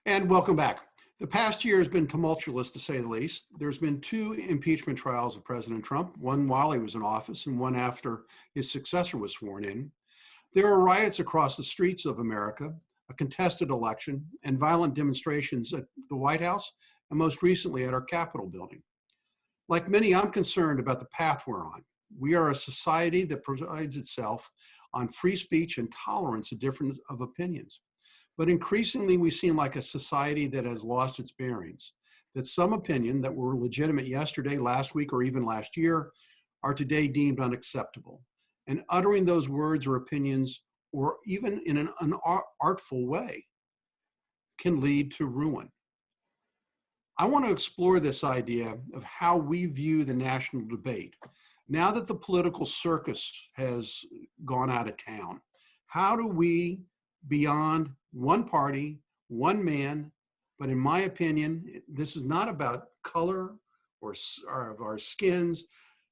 And welcome back. The past year has been tumultuous, to say the least. There's been two impeachment trials of President Trump, one while he was in office and one after his successor was sworn in. There are riots across the streets of America, a contested election, and violent demonstrations at the White House, and most recently at our Capitol building. Like many, I'm concerned about the path we're on. We are a society that prides itself on free speech and tolerance of difference of opinions. But increasingly, we seem like a society that has lost its bearings, that some opinion that were legitimate yesterday, last week, or even last year are today deemed unacceptable. And uttering those words or opinions, or even in an unartful way, can lead to ruin. I want to explore this idea of how we view the national debate. Now that the political circus has gone out of town, how do we, beyond one party, one man, but in my opinion, this is not about color or of our skins.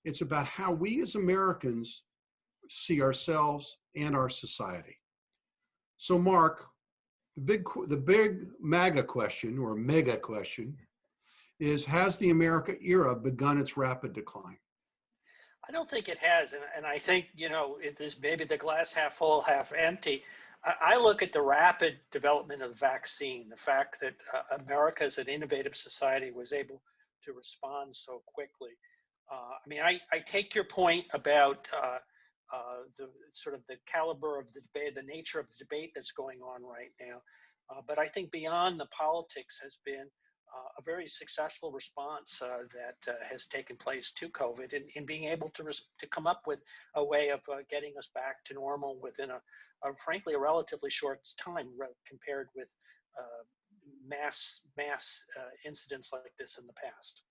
It's about how we as Americans see ourselves and our society. So, Mark, the big MAGA question or mega question is: has the America era begun its rapid decline? I don't think it has, and I think it is maybe the glass half full, half empty. I look at the rapid development of vaccine, the fact that America as an innovative society was able to respond so quickly. I take your point about the sort of the caliber of the debate, the nature of the debate that's going on right now. But I think beyond the politics has been a very successful response that has taken place to COVID, in being able to come up with a way of getting us back to normal within frankly, a relatively short time compared with mass incidents like this in the past.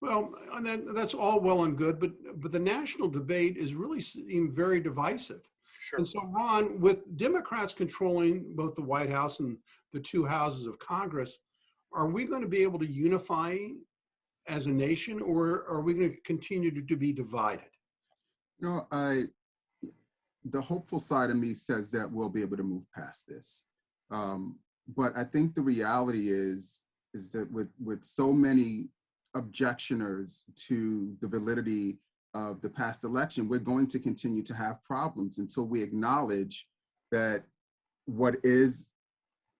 Well, and that's all well and good, but the national debate is really seem very divisive. Sure. And so, Ron, with Democrats controlling both the White House and the two houses of Congress, are we going to be able to unify as a nation, or are we going to continue to be divided? No, the hopeful side of me says that we'll be able to move past this. But I think the reality is that with so many objectioners to the validity of the past election, we're going to continue to have problems until we acknowledge that what is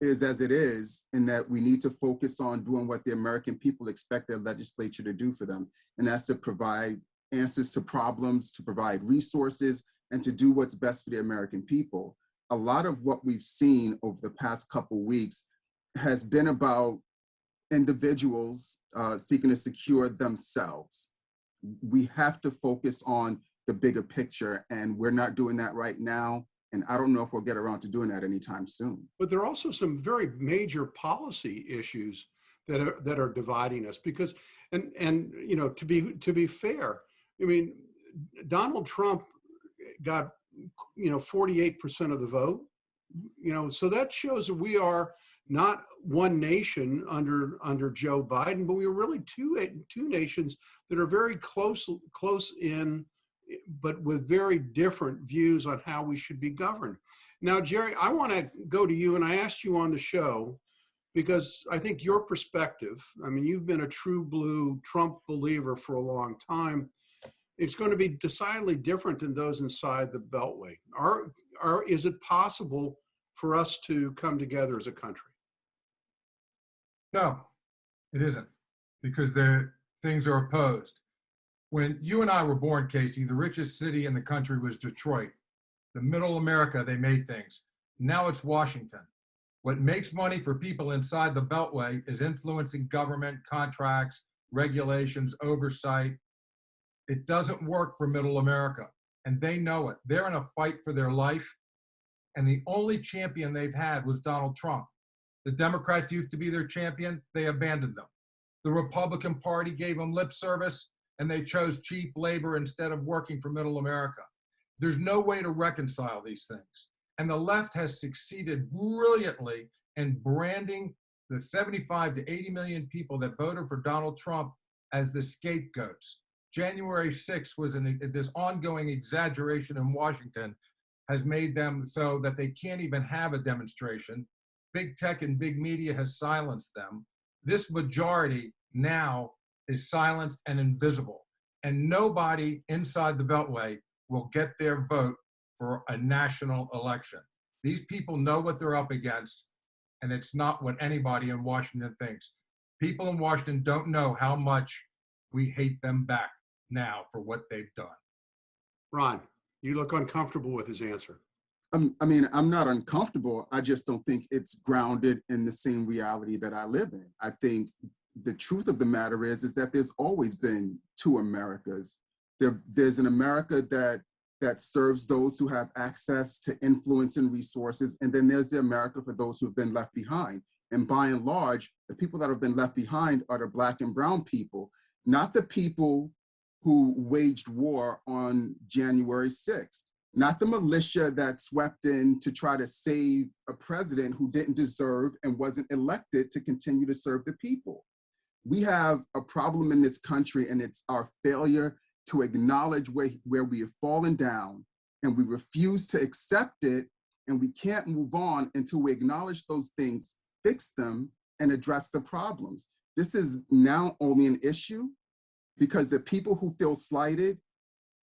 as it is, and that we need to focus on doing what the American people expect their legislature to do for them. And that's to provide answers to problems, to provide resources, and to do what's best for the American people. A lot of what we've seen over the past couple weeks has been about individuals seeking to secure themselves. We have to focus on the bigger picture, and we're not doing that right now. And I don't know if we'll get around to doing that anytime soon. But there are also some very major policy issues that are dividing us, because and to be fair, I mean, Donald Trump got 48% of the vote, so that shows that we are not one nation under Joe Biden, but we are really two nations that are very close in, but with very different views on how we should be governed. Now, Jerry, I want to go to you, and I asked you on the show because I think your perspective, I mean, you've been a true blue Trump believer for a long time. It's going to be decidedly different than those inside the Beltway. Is it possible for us to come together as a country? No, it isn't, because the things are opposed. When you and I were born, Casey, the richest city in the country was Detroit. The middle America, they made things. Now it's Washington. What makes money for people inside the Beltway is influencing government, contracts, regulations, oversight. It doesn't work for middle America, and they know it. They're in a fight for their life, and the only champion they've had was Donald Trump. The Democrats used to be their champion. They abandoned them. The Republican Party gave them lip service, and they chose cheap labor instead of working for middle America. There's no way to reconcile these things. And the left has succeeded brilliantly in branding the 75 to 80 million people that voted for Donald Trump as the scapegoats. January 6th was this ongoing exaggeration in Washington has made them so that they can't even have a demonstration. big tech and big media has silenced them. This majority now is silenced and invisible. And nobody inside the Beltway will get their vote for a national election. These people know what they're up against, and it's not what anybody in Washington thinks. People in Washington don't know how much we hate them back now for what they've done. Ron, you look uncomfortable with his answer. I mean, I'm not uncomfortable. I just don't think it's grounded in the same reality that I live in. I think the truth of the matter is that there's always been two Americas. There's an America that serves those who have access to influence and resources, and then there's the America for those who have been left behind. And by and large, the people that have been left behind are the Black and brown people, not the people who waged war on January 6th. Not the militia that swept in to try to save a president who didn't deserve and wasn't elected to continue to serve the people. We have a problem in this country, and it's our failure to acknowledge where we have fallen down, and we refuse to accept it, and we can't move on until we acknowledge those things, fix them, and address the problems. This is now only an issue because the people who feel slighted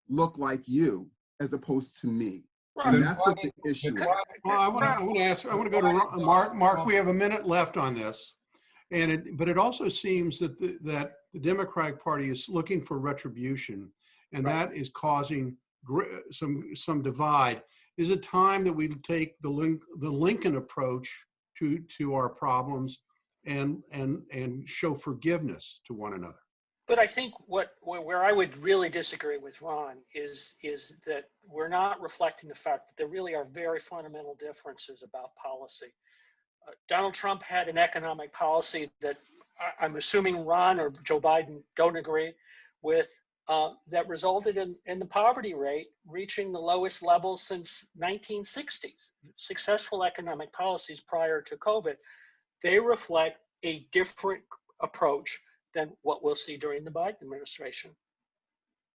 look like you, as opposed to me. Right. And that's what the issue is. Well, I want to go to Mark. Mark, we have a minute left on this, but it also seems that the Democratic Party is looking for retribution, and that is causing some divide. Is it time that we take the Lincoln approach to our problems and show forgiveness to one another? But I think where I would really disagree with Ron is that we're not reflecting the fact that there really are very fundamental differences about policy. Donald Trump had an economic policy that I'm assuming Ron or Joe Biden don't agree with, that resulted in the poverty rate reaching the lowest level since 1960s. Successful economic policies prior to COVID, they reflect a different approach than what we'll see during the Biden administration.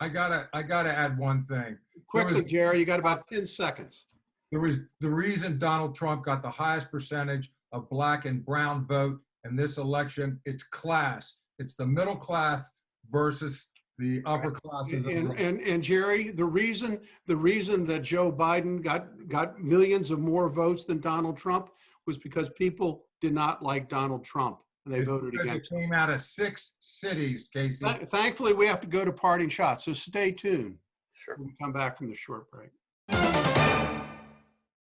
I gotta add one thing. Quickly, Jerry, you got about 10 seconds. There was the reason Donald Trump got the highest percentage of Black and brown vote in this election. It's class. It's the middle class versus the upper classes. And Jerry, the reason that Joe Biden got millions of more votes than Donald Trump was because people did not like Donald Trump. And they voted against it. Came out of 6 cities, Casey. Thankfully, we have to go to parting shots, so stay tuned. Sure. When we come back from the short break.